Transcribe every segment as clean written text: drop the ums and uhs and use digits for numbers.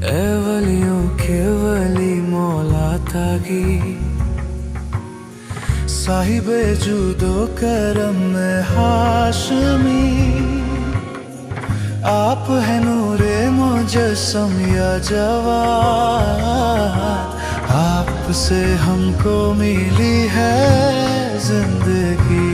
اے ولیوں کے ولی مولا تاغی، صاحب جود و کرم ہاشمی، آپ ہیں نور مجسم یا جواد، آپ سے ہم کو ملی ہے زندگی۔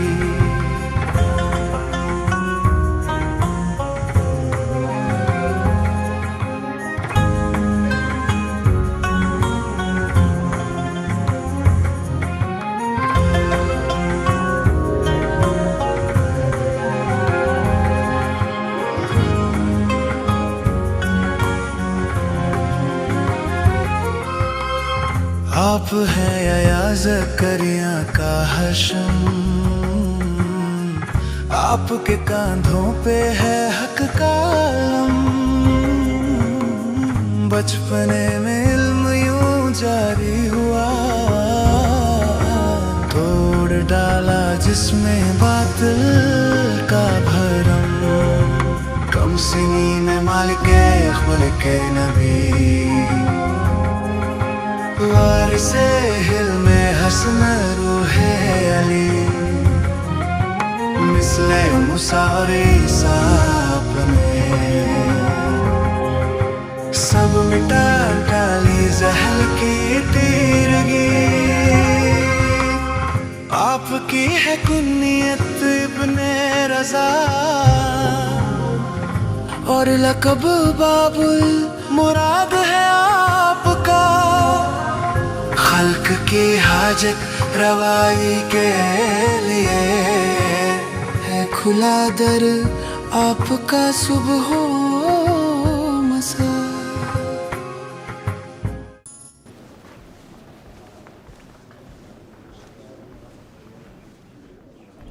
آپ ہیں یا زکریا کا حشم، آپ کے کاندھوں پہ ہے حق کا علم، بچپنے میں علم یوں جاری ہوا، توڑ ڈالا جس میں باطل کا بھرم، کم سنی میں مالک خلق نبی، وارث حلم حسن روح علی، مثل موسیٰ عیسیٰ اپنے سب مٹا ڈالی زحل کی تیرگی، آپ کی ہے کنیت ابن رضا، اور لقب باب المراد ہے آپ کا، خلق کی حاجت روائی کے لیے ہے کھلا در آپ کا صبح و مساء۔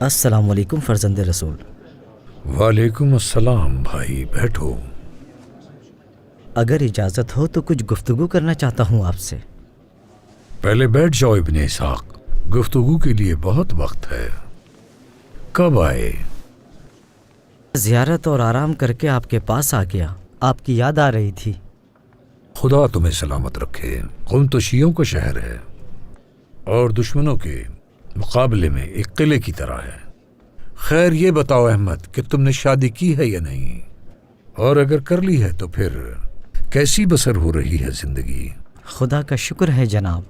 السلام علیکم فرزند رسول۔ وعلیکم السلام بھائی، بیٹھو۔ اگر اجازت ہو تو کچھ گفتگو کرنا چاہتا ہوں آپ سے۔ پہلے بیٹھ جاؤ ابن اسحاق، گفتگو کے لیے بہت وقت ہے۔ کب آئے؟ زیارت اور آرام کر کے آپ کے پاس آ گیا، آپ کی یاد آ رہی تھی۔ خدا تمہیں سلامت رکھے۔ قم تو شیعوں کا شہر ہے اور دشمنوں کے مقابلے میں ایک قلعے کی طرح ہے۔ خیر یہ بتاؤ احمد کہ تم نے شادی کی ہے یا نہیں، اور اگر کر لی ہے تو پھر کیسی بسر ہو رہی ہے زندگی؟ خدا کا شکر ہے جناب،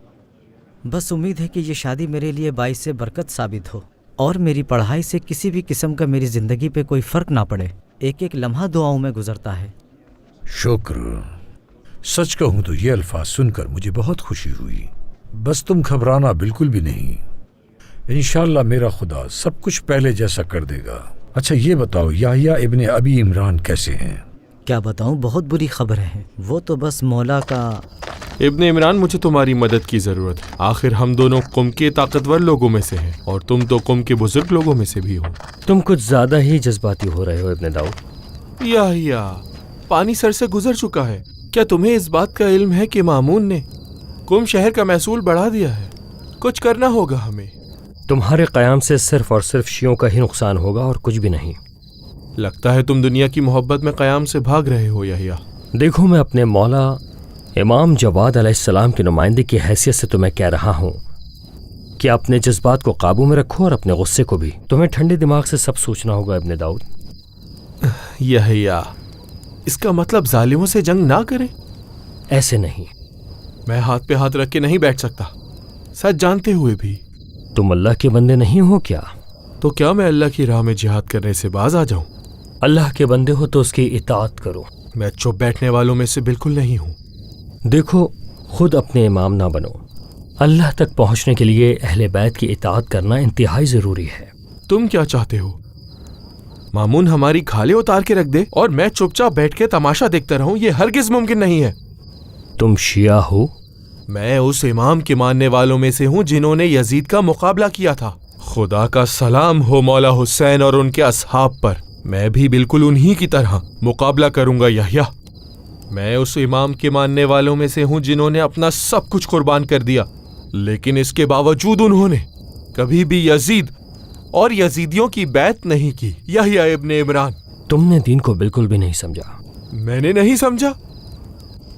بس امید ہے کہ یہ شادی میرے لیے باعث برکت ثابت ہو اور میری پڑھائی سے کسی بھی قسم کا میری زندگی پہ کوئی فرق نہ پڑے۔ ایک ایک لمحہ دعاؤں میں گزرتا ہے۔ شکر۔ سچ کہوں تو یہ الفاظ سن کر مجھے بہت خوشی ہوئی، بس تم گھبرانا بالکل بھی نہیں، انشاءاللہ میرا خدا سب کچھ پہلے جیسا کر دے گا۔ اچھا یہ بتاؤ یحییٰ ابن ابی عمران کیسے ہیں؟ کیا بتاؤں، بہت بری خبر ہے، وہ تو بس مولا کا۔ ابن عمران مجھے تمہاری مدد کی ضرورت ہے، آخر ہم دونوں قوم کے طاقتور لوگوں میں سے ہیں اور تم تو قوم کے بزرگ لوگوں میں سے بھی ہو۔ تم کچھ زیادہ ہی جذباتی ہو رہے ہو ابن داؤد۔ یحییٰ، پانی سر سے گزر چکا ہے، کیا تمہیں اس بات کا علم ہے کہ مامون نے قوم شہر کا محصول بڑھا دیا ہے؟ کچھ کرنا ہوگا ہمیں۔ تمہارے قیام سے صرف اور صرف شیعوں کا ہی نقصان ہوگا اور کچھ بھی نہیں۔ لگتا ہے تم دنیا کی محبت میں قیام سے بھاگ رہے ہو یحییٰ۔ دیکھو میں اپنے مولا امام جواد علیہ السلام کی نمائندے کی حیثیت سے تمہیں کہہ رہا ہوں کہ اپنے جذبات کو قابو میں رکھو اور اپنے غصے کو بھی۔ تمہیں ٹھنڈے دماغ سے سب سوچنا ہوگا ابن داؤد۔ یحییٰ، اس کا مطلب ظالموں سے جنگ نہ کریں؟ ایسے نہیں۔ میں ہاتھ پہ ہاتھ رکھ کے نہیں بیٹھ سکتا، سچ جانتے ہوئے بھی۔ تم اللہ کے بندے نہیں ہو کیا؟ تو کیا میں اللہ کی راہ میں جہاد کرنے سے باز آ جاؤں؟ اللہ کے بندے ہو تو اس کی اطاعت کرو۔ میں چپ بیٹھنے والوں میں سے بالکل نہیں ہوں۔ دیکھو خود اپنے امام نہ بنو، اللہ تک پہنچنے کے لیے اہل بیت کی اطاعت کرنا انتہائی ضروری ہے۔ تم کیا چاہتے ہو؟ مامون ہماری کھالیں اتار کے رکھ دے اور میں چپ چاپ بیٹھ کے تماشا دیکھتا رہوں؟ یہ ہرگز ممکن نہیں ہے۔ تم شیعہ ہو؟ میں اس امام کے ماننے والوں میں سے ہوں جنہوں نے یزید کا مقابلہ کیا تھا۔ خدا کا سلام ہو مولا حسین اور ان کے اصحاب پر، میں بھی بالکل انہی کی طرح مقابلہ کروں گا یحییٰ۔ میں اس امام کے ماننے والوں میں سے ہوں جنہوں نے اپنا سب کچھ قربان کر دیا، لیکن اس کے باوجود انہوں نے کبھی بھی یزید اور یزیدیوں کی بیعت نہیں کی۔ یحییٰ ابن عمران، تم نے دین کو بالکل بھی نہیں سمجھا۔ میں نے نہیں سمجھا؟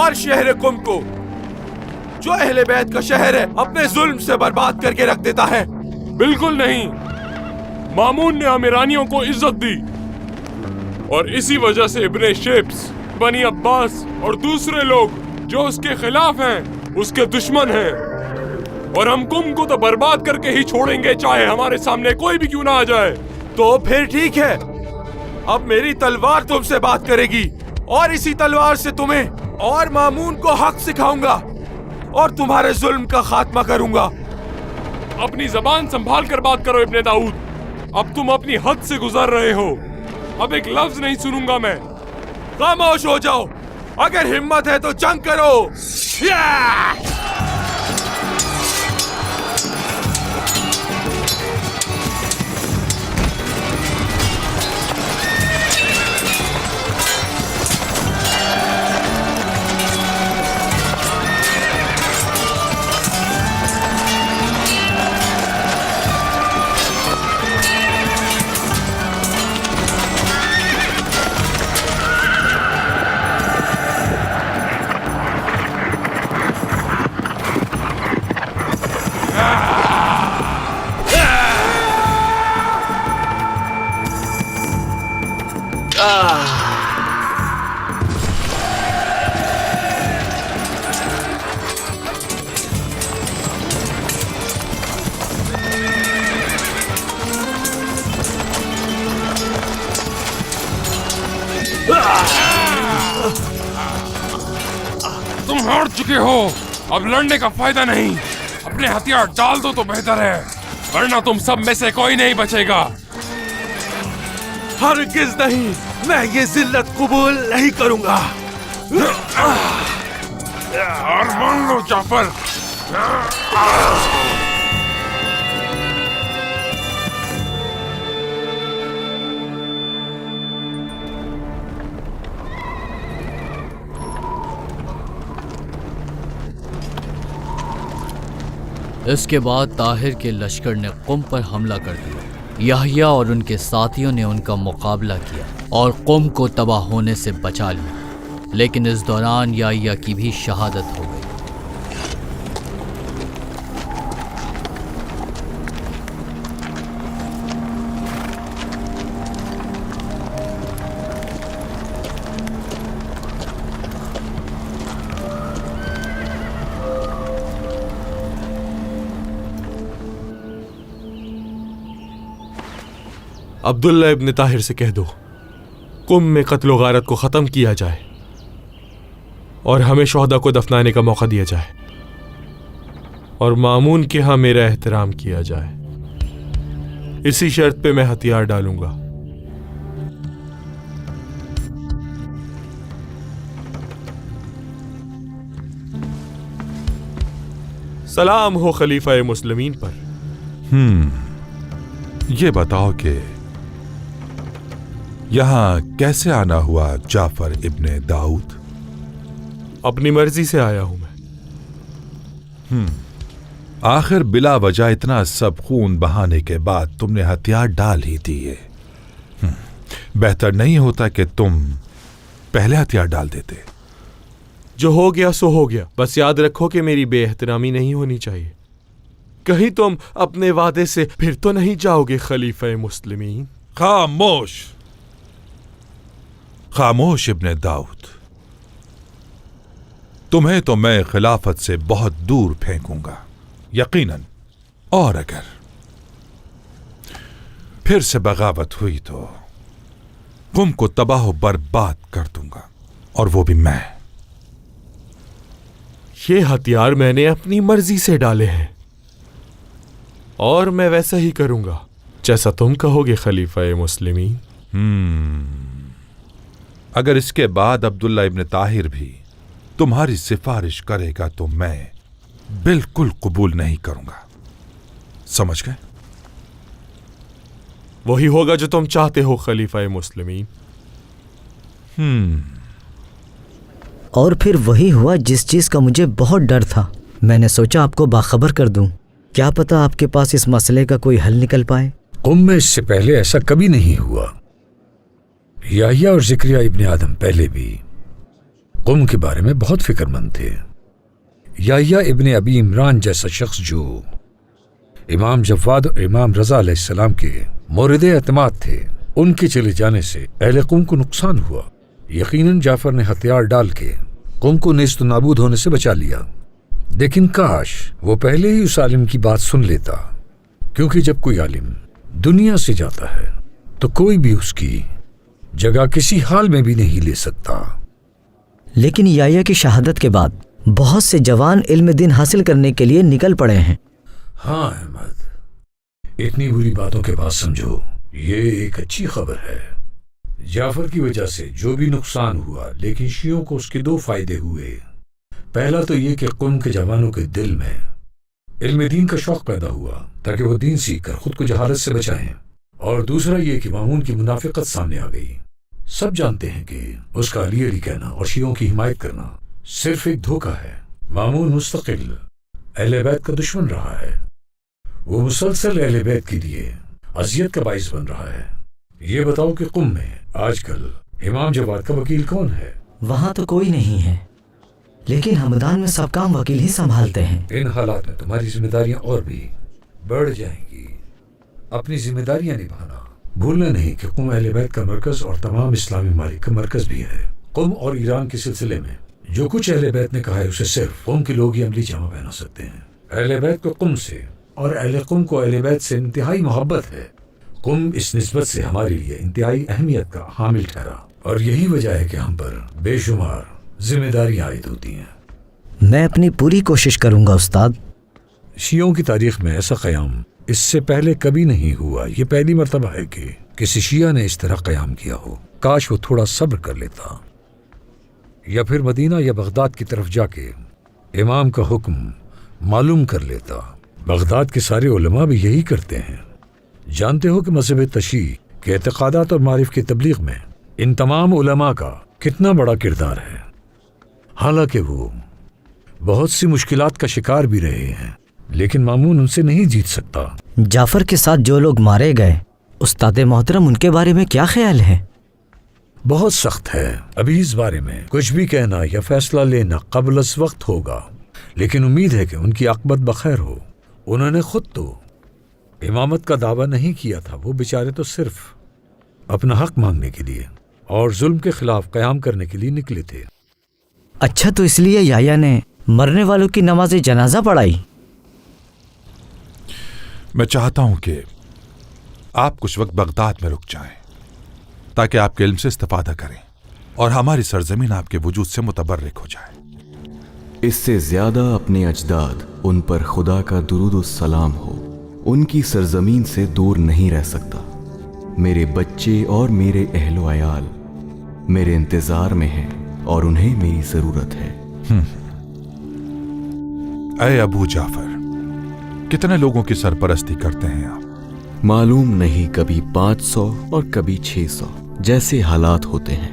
اور شہر قم کو جو اہل بیت کا شہر ہے اپنے ظلم سے برباد کر کے رکھ دیتا ہے؟ بالکل نہیں، مامون نے امیرانیوں کو عزت دی اور اسی وجہ سے ابن شیبس، بنی عباس اور دوسرے لوگ جو اس کے خلاف ہیں اس کے دشمن ہیں، اور ہم قم کو تو برباد کر کے ہی چھوڑیں گے چاہے ہمارے سامنے کوئی بھی کیوں نہ آ جائے۔ تو پھر ٹھیک ہے، اب میری تلوار تم سے بات کرے گی اور اسی تلوار سے تمہیں اور مامون کو حق سکھاؤں گا اور تمہارے ظلم کا خاتمہ کروں گا۔ اپنی زبان سنبھال کر بات کرو ابن داؤد، اب تم اپنی حد سے گزر رہے ہو، اب ایک لفظ نہیں سنوں گا میں۔ خاموش ہو جاؤ، اگر ہمت ہے تو جنگ کرو۔ تم ہار چکے ہو، اب لڑنے کا فائدہ نہیں، اپنے ہتھیار ڈال دو تو بہتر ہے، ورنہ تم سب میں سے کوئی نہیں بچے گا۔ ہرگز نہیں، میں یہ ذلت قبول نہیں کروں گا۔ اور مان لو جعفر، اس کے بعد طاہر کے لشکر نے قم پر حملہ کر دیا۔ یحییٰ اور ان کے ساتھیوں نے ان کا مقابلہ کیا اور قم کو تباہ ہونے سے بچا لیا، لیکن اس دوران یحییٰ کی بھی شہادت ہو گئی۔ عبداللہ ابن طاہر سے کہہ دو قم میں قتل و غارت کو ختم کیا جائے اور ہمیں شہداء کو دفنانے کا موقع دیا جائے اور مامون کے ہاں میرا احترام کیا جائے۔ اسی شرط پہ میں ہتھیار ڈالوں گا۔ سلام ہو خلیفہ مسلمین پر۔ یہ بتاؤ کہ یہاں کیسے آنا ہوا جعفر ابن داؤد؟ اپنی مرضی سے آیا ہوں میں۔ آخر بلا وجہ اتنا سب خون بہانے کے بعد تم نے ہتھیار ڈال ہی دیے۔ بہتر نہیں ہوتا کہ تم پہلے ہتھیار ڈال دیتے؟ جو ہو گیا سو ہو گیا، بس یاد رکھو کہ میری بے احترامی نہیں ہونی چاہیے۔ کہیں تم اپنے وعدے سے پھر تو نہیں جاؤ گے خلیفہ مسلمین؟ خاموش خاموش ابن داؤد، تمہیں تو میں خلافت سے بہت دور پھینکوں گا یقیناً، اور اگر پھر سے بغاوت ہوئی تو قم کو تباہ و برباد کر دوں گا، اور وہ بھی میں۔ یہ ہتھیار میں نے اپنی مرضی سے ڈالے ہیں اور میں ویسا ہی کروں گا جیسا تم کہو گے خلیفہ مسلمین۔ اگر اس کے بعد عبداللہ ابن طاہر بھی تمہاری سفارش کرے گا تو میں بالکل قبول نہیں کروں گا، سمجھ گئے؟ وہی ہوگا جو تم چاہتے ہو خلیفہ مسلمین۔ اور پھر وہی ہوا جس چیز کا مجھے بہت ڈر تھا۔ میں نے سوچا آپ کو باخبر کر دوں، کیا پتا آپ کے پاس اس مسئلے کا کوئی حل نکل پائے۔ قم میں اس سے پہلے ایسا کبھی نہیں ہوا۔ یحییٰ اور زکریا ابن آدم پہلے بھی قوم کے بارے میں بہت فکر مند تھے۔ یحییٰ ابن ابی عمران جیسا شخص جو امام جواد اور امام رضا علیہ السلام کے مورد اعتماد تھے، ان کے چلے جانے سے اہل قوم کو نقصان ہوا۔ یقیناً جعفر نے ہتھیار ڈال کے قوم کو نیست و نابود ہونے سے بچا لیا، لیکن کاش وہ پہلے ہی اس عالم کی بات سن لیتا، کیونکہ جب کوئی عالم دنیا سے جاتا ہے تو کوئی بھی اس کی جگہ کسی حال میں بھی نہیں لے سکتا۔ لیکن یحییٰ کی شہادت کے بعد بہت سے جوان علم دین حاصل کرنے کے لیے نکل پڑے ہیں۔ ہاں احمد، اتنی بری باتوں کے بعد سمجھو یہ ایک اچھی خبر ہے۔ جعفر کی وجہ سے جو بھی نقصان ہوا، لیکن شیعوں کو اس کے دو فائدے ہوئے۔ پہلا تو یہ کہ قوم کے جوانوں کے دل میں علم دین کا شوق پیدا ہوا تاکہ وہ دین سیکھ کر خود کو جہالت سے بچائیں، اور دوسرا یہ کہ مامون کی منافقت سامنے آ گئی۔ سب جانتے ہیں کہ اس کا علی علی کہنا اور شیعوں کی حمایت کرنا صرف ایک دھوکہ ہے۔ مامون مستقل اہل بیت کا دشمن رہا ہے، وہ مسلسل اہل بیت کے لیے اذیت کا باعث بن رہا ہے۔ یہ بتاؤ کہ قم میں آج کل امام جواد کا وکیل کون ہے؟ وہاں تو کوئی نہیں ہے، لیکن ہمدان میں سب کام وکیل ہی سنبھالتے ہیں۔ ان حالات میں تمہاری ذمہ داریاں اور بھی بڑھ جائیں گی۔ اپنی ذمہ داریاں نبھانا بھولنا نہیں کہ قم اہل بیت کا مرکز اور تمام اسلامی ممالک کا مرکز بھی ہے۔ قم اور ایران کے سلسلے میں جو کچھ اہل بیت نے کہا ہے اسے صرف قم کے لوگ ہی عملی جامہ پہنا سکتے ہیں۔ اہل بیت کو قم سے اور اہل قم کو اہل بیت سے انتہائی محبت ہے۔ قم اس نسبت سے ہمارے لیے انتہائی اہمیت کا حامل ٹھہرا، اور یہی وجہ ہے کہ ہم پر بے شمار ذمہ داریاں عائد ہوتی ہیں۔ میں اپنی پوری کوشش کروں گا استاد۔ شیعوں کی تاریخ میں ایسا قیام اس سے پہلے کبھی نہیں ہوا۔ یہ پہلی مرتبہ ہے کہ کسی شیعہ نے اس طرح قیام کیا ہو۔ کاش وہ تھوڑا صبر کر لیتا، یا پھر مدینہ یا بغداد کی طرف جا کے امام کا حکم معلوم کر لیتا۔ بغداد کے سارے علماء بھی یہی کرتے ہیں۔ جانتے ہو کہ مذہب تشیع کے اعتقادات اور معارف کی تبلیغ میں ان تمام علماء کا کتنا بڑا کردار ہے، حالانکہ وہ بہت سی مشکلات کا شکار بھی رہے ہیں، لیکن مامون ان سے نہیں جیت سکتا۔ جعفر کے ساتھ جو لوگ مارے گئے، استاد محترم ان کے بارے میں کیا خیال ہے؟ بہت سخت ہے۔ ابھی اس بارے میں کچھ بھی کہنا یا فیصلہ لینا قبل از وقت ہوگا، لیکن امید ہے کہ ان کی عاقبت بخیر ہو۔ انہوں نے خود تو امامت کا دعویٰ نہیں کیا تھا، وہ بیچارے تو صرف اپنا حق مانگنے کے لیے اور ظلم کے خلاف قیام کرنے کے لیے نکلے تھے۔ اچھا، تو اس لیے یحییٰ نے مرنے والوں کی نماز جنازہ پڑھائی؟ میں چاہتا ہوں کہ آپ کچھ وقت بغداد میں رک جائیں تاکہ آپ کے علم سے استفادہ کریں اور ہماری سرزمین آپ کے وجود سے متبرک ہو جائے۔ اس سے زیادہ اپنے اجداد ان پر خدا کا درود و سلام ہو، ان کی سرزمین سے دور نہیں رہ سکتا۔ میرے بچے اور میرے اہل و عیال میرے انتظار میں ہیں اور انہیں میری ضرورت ہے۔ اے ابو جعفر، کتنے لوگوں کی سرپرستی کرتے ہیں آپ؟ معلوم نہیں، کبھی 500 اور کبھی 600، جیسے حالات ہوتے ہیں۔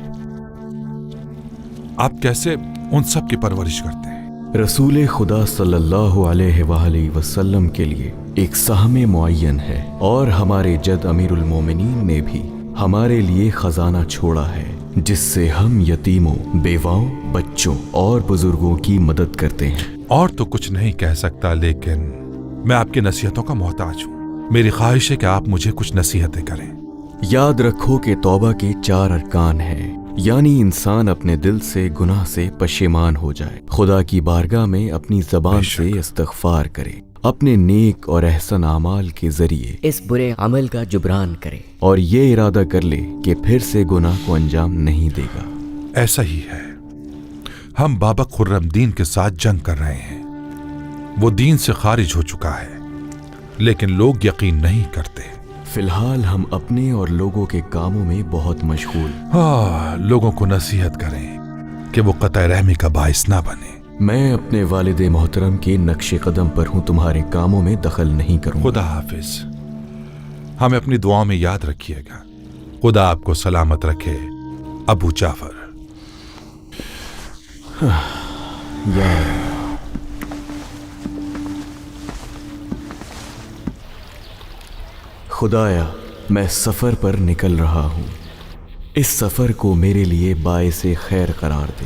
آپ کیسے ان سب کی پرورش کرتے ہیں؟ رسول خدا صلی اللہ علیہ وآلہ وسلم کے لیے ایک سہم معین ہے، اور ہمارے جد امیر المومنین نے بھی ہمارے لیے خزانہ چھوڑا ہے، جس سے ہم یتیموں، بیواؤں، بچوں اور بزرگوں کی مدد کرتے ہیں۔ اور تو کچھ نہیں کہہ سکتا، لیکن میں آپ کی نصیحتوں کا محتاج ہوں۔ میری خواہش ہے کہ آپ مجھے کچھ نصیحتیں کریں۔ یاد رکھو کہ توبہ کے 4 ارکان ہیں، یعنی انسان اپنے دل سے گناہ سے پشیمان ہو جائے، خدا کی بارگاہ میں اپنی زبان سے استغفار کرے، اپنے نیک اور احسن اعمال کے ذریعے اس برے عمل کا جبران کرے، اور یہ ارادہ کر لے کہ پھر سے گناہ کو انجام نہیں دے گا۔ ایسا ہی ہے، ہم بابا خرم دین کے ساتھ جنگ کر رہے ہیں۔ وہ دین سے خارج ہو چکا ہے، لیکن لوگ یقین نہیں کرتے۔ فی الحال ہم اپنے اور لوگوں کے کاموں میں بہت مشغول۔ لوگوں کو نصیحت کریں کہ وہ قطع رحمی کا باعث نہ بنے۔ میں اپنے والد محترم کے نقش قدم پر ہوں، تمہارے کاموں میں دخل نہیں کروں۔ خدا حافظ۔ ہمیں اپنی دعاؤں میں یاد رکھیے گا۔ خدا آپ کو سلامت رکھے ابو جعفر۔ خدایا، میں سفر پر نکل رہا ہوں، اس سفر کو میرے لیے باعث خیر قرار دے۔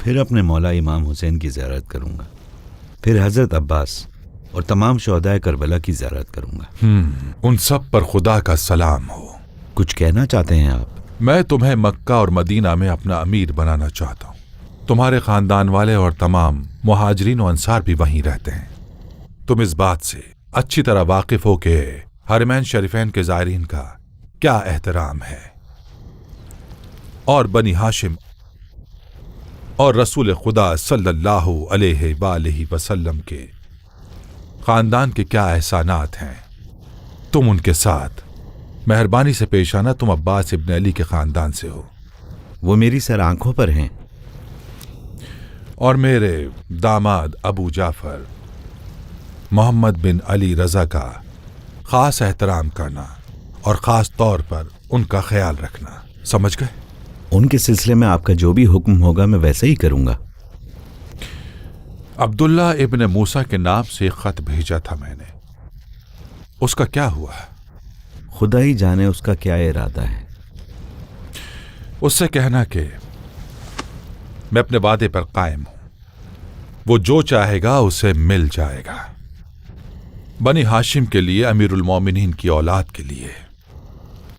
پھر اپنے مولا امام حسین کی زیارت کروں گا، پھر حضرت عباس اور تمام شہدائے کربلا کی زیارت کروں گا۔ ان سب پر خدا کا سلام ہو۔ کچھ کہنا چاہتے ہیں آپ؟ میں تمہیں مکہ اور مدینہ میں اپنا امیر بنانا چاہتا ہوں۔ تمہارے خاندان والے اور تمام مہاجرین و انصار بھی وہیں رہتے ہیں۔ تم اس بات سے اچھی طرح واقف ہو کہ حرمین شریفین کے زائرین کا کیا احترام ہے، اور بنی ہاشم اور رسول خدا صلی اللہ علیہ وآلہ وسلم کے خاندان کے کیا احسانات ہیں۔ تم ان کے ساتھ مہربانی سے پیش آنا۔ تم عباس ابن علی کے خاندان سے ہو، وہ میری سر آنکھوں پر ہیں، اور میرے داماد ابو جعفر محمد بن علی رضا کا خاص احترام کرنا اور خاص طور پر ان کا خیال رکھنا۔ سمجھ گئے؟ ان کے سلسلے میں آپ کا جو بھی حکم ہوگا میں ویسے ہی کروں گا۔ عبداللہ ابن موسیٰ کے نام سے ایک خط بھیجا تھا میں نے، اس کا کیا ہوا؟ خدا ہی جانے اس کا کیا ارادہ ہے۔ اس سے کہنا کہ میں اپنے وعدے پر قائم ہوں، وہ جو چاہے گا اسے مل جائے گا۔ بنی ہاشم کے لیے، امیر المومنین کی اولاد کے لیے،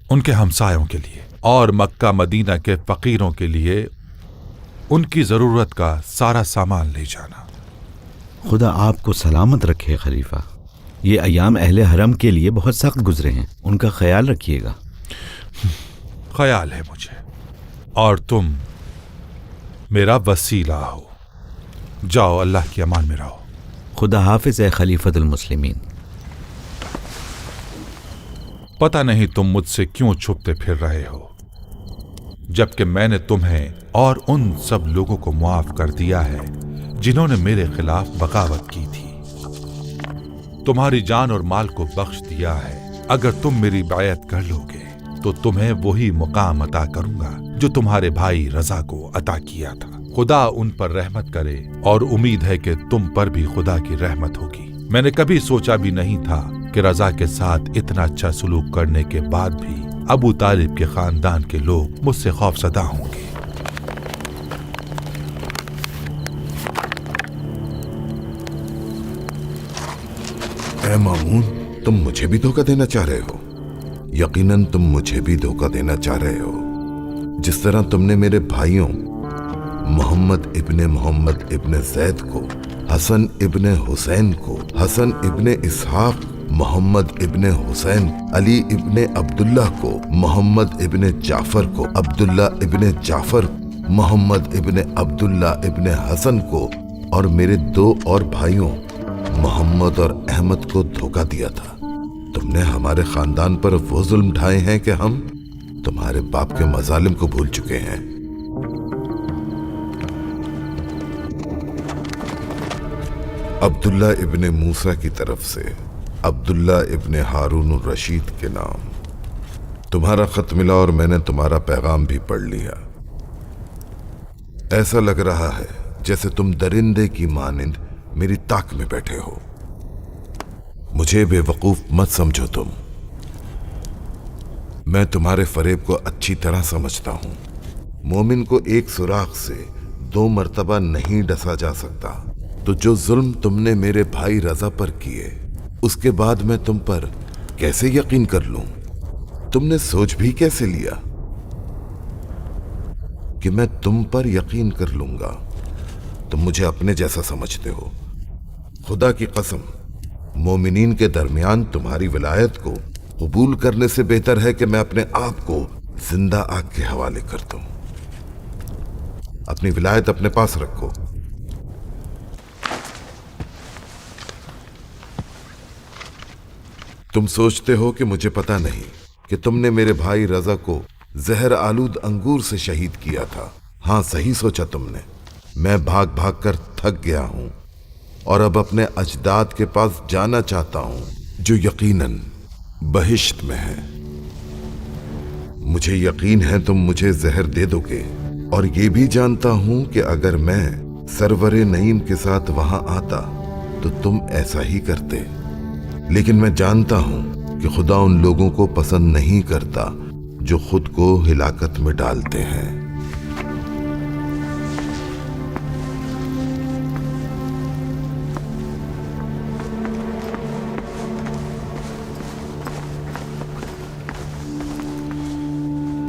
ان کے ہمسایوں کے لیے اور مکہ مدینہ کے فقیروں کے لیے ان کی ضرورت کا سارا سامان لے جانا۔ خدا آپ کو سلامت رکھے خلیفہ۔ یہ ایام اہل حرم کے لیے بہت سخت گزرے ہیں، ان کا خیال رکھیے گا۔ خیال ہے مجھے، اور تم میرا وسیلہ ہو۔ جاؤ، اللہ کی امان میں رہو۔ خدا حافظ اے خلیفۃ المسلمین۔ پتہ نہیں تم مجھ سے کیوں چھپتے پھر رہے ہو، جبکہ میں نے تمہیں اور ان سب لوگوں کو معاف کر دیا ہے جنہوں نے میرے خلاف بغاوت کی تھی۔ تمہاری جان اور مال کو بخش دیا ہے۔ اگر تم میری بیعت کر لو گے تو تمہیں وہی مقام عطا کروں گا جو تمہارے بھائی رضا کو عطا کیا تھا۔ خدا ان پر رحمت کرے، اور امید ہے کہ تم پر بھی خدا کی رحمت ہوگی۔ میں نے کبھی سوچا بھی نہیں تھا کہ رضا کے ساتھ اتنا اچھا سلوک کرنے کے بعد بھی ابو طالب کے خاندان کے لوگ مجھ سے خوفزدہ ہوں گے۔ اے مامون، تم مجھے بھی دھوکہ دینا چاہ رہے ہو؟ یقیناً تم مجھے بھی دھوکہ دینا چاہ رہے ہو، جس طرح تم نے میرے بھائیوں محمد ابن زید کو، حسن ابن حسین کو، حسن ابن اسحاق، محمد ابن حسین، علی ابن عبداللہ کو، محمد ابن جعفر کو، عبداللہ ابن جعفر، محمد ابن عبداللہ ابن حسن کو، اور میرے 2 اور بھائیوں محمد اور احمد کو دھوکہ دیا تھا۔ تم نے ہمارے خاندان پر وہ ظلم ڈھائے ہیں کہ ہم تمہارے باپ کے مظالم کو بھول چکے ہیں۔ عبداللہ ابن موسیٰ کی طرف سے عبداللہ ابن ہارون الرشید کے نام۔ تمہارا خط ملا اور میں نے تمہارا پیغام بھی پڑھ لیا۔ ایسا لگ رہا ہے جیسے تم درندے کی مانند میری طاق میں بیٹھے ہو۔ مجھے بے وقوف مت سمجھو تم، میں تمہارے فریب کو اچھی طرح سمجھتا ہوں۔ مومن کو ایک سوراخ سے 2 مرتبہ نہیں ڈسا جا سکتا، تو جو ظلم تم نے میرے بھائی رضا پر کیے، اس کے بعد میں تم پر کیسے یقین کر لوں؟ تم نے سوچ بھی کیسے لیا کہ میں تم پر یقین کر لوں گا؟ تم مجھے اپنے جیسا سمجھتے ہو۔ خدا کی قسم، مومنین کے درمیان تمہاری ولایت کو قبول کرنے سے بہتر ہے کہ میں اپنے آپ کو زندہ آگ کے حوالے کر دوں۔ اپنی ولایت اپنے پاس رکھو۔ تم سوچتے ہو کہ مجھے پتا نہیں کہ تم نے میرے بھائی رضا کو زہر آلود انگور سے شہید کیا تھا۔ ہاں، صحیح سوچا تم نے۔ میں بھاگ بھاگ کر تھک گیا ہوں اور اب اپنے اجداد کے پاس جانا چاہتا ہوں جو یقیناً بہشت میں ہے۔ مجھے یقین ہے تم مجھے زہر دے دو گے، اور یہ بھی جانتا ہوں کہ اگر میں سرور نعیم کے ساتھ وہاں آتا تو تم ایسا ہی کرتے، لیکن میں جانتا ہوں کہ خدا ان لوگوں کو پسند نہیں کرتا جو خود کو ہلاکت میں ڈالتے ہیں۔